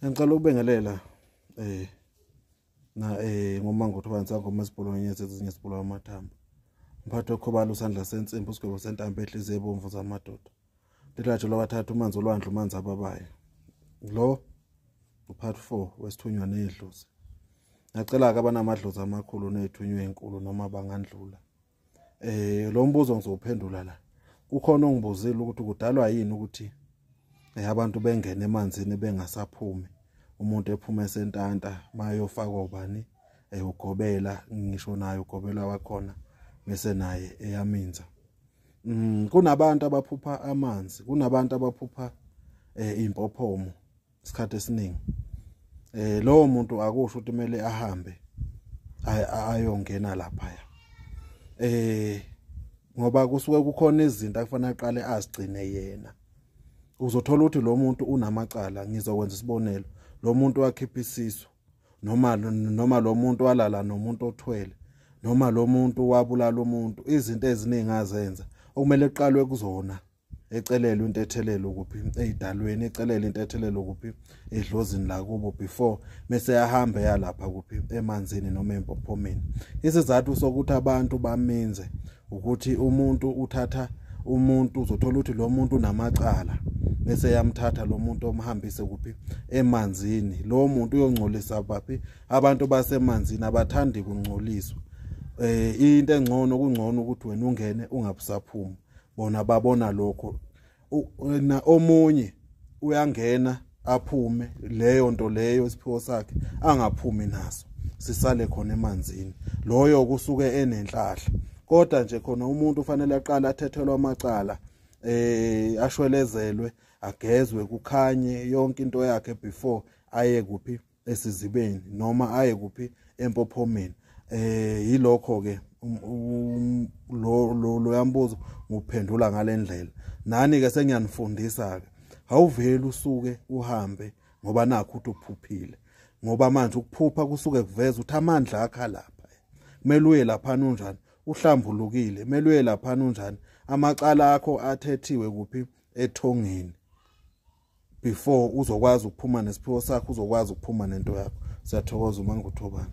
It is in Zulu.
Ngicela ukubengelela na ngoMango Thobani sangoma sibholo ngenyezi ezinye sibholo amathambo. Mphathi okhobala usandla sensimbi usigwebo sentambo ehliziyo ebomvu zamadoda. Lilatsho lwathatha umanzi olwandle umanzi ababayo. Lo upart 4 wesithunywa nedlozi. Ngicela ke abanamadlozi amakhulu nethunywe enkulu noma bangandlula. Lo mbuzo ngizophendula la. Kukhona ongibuzile ukuthi kudalwa yini ukuthi abantu bengene emanzini bengasaphumi. Umuntu ephuma esentanta mayofakwa ubani ugobela ngisho naye ugobela wakhona bese naye eyaminza. Kunabantu abaphupha amanzi, kunabantu abaphupha impophomo isikhathi esiningi. Lowo muntu akusho ukuthi kumele ahambe ayongena lapha. Ngoba kusuke kukhona izinto akufanele aqale azigcine yena. Uzothola ukuthi lo muntu unamacala, ngizokwenza isibonelo. Lo muntu wakhipha isisu noma lo muntu walala nomuntu othwele noma lo muntu wabulala umuntu, izinto eziningi azenza okumele eqalwe kuzona. Ecelelwe into ethelelo kuphi ezidalweni, ecelele into ethelelo kuphi edlozini la kubo before bese yahamba yalapha kuphi emanzini noma empophomeni. Isizathu sokuthi abantu bamenze ukuthi umuntu uthatha umuntu, uzothola ukuthi lo muntu unamacala bese yamthatha lo muntu omhambise kuphi emanzini. Lo muntu uyongcolisa baphi abantu basemanzini abathandi kungcoliswa. Into engcono kungcono ukuthi wena ungene ungabusaphumi. Bona babona lokho na omunye uyangena aphume leyo nto leyo isiphiwo sakhe angaphumi naso sisale khona emanzini. Loyo kusuke enenhlahla. Kodwa nje khona umuntu ufanele aqala athethelwe amacala, ashwelezelwe, agezwe, kukhanye yonke into yakhe before aye kuphi esizibeni noma aye kuphi empophomeni. Yilokho ke lo yambuzo nguphendula ngalendlela. Nani ke sengiyanifundisa ke. Awuveli usuke uhambe ngoba nakho uthi uphuphile. Ngoba manje ukuphupha kusuke kuveza ukuthi amandla akha lapha. Kumele uye lapha unjani? Uhlambulukile. Kumele uye lapha unjani? Amacala akho athethiwe kuphi ethongeni. Before uzokwazi ukuphuma nesiphiwo sakho, uzokwazi ukuphuma nento yakho. Siyathokoza uMango Thobani.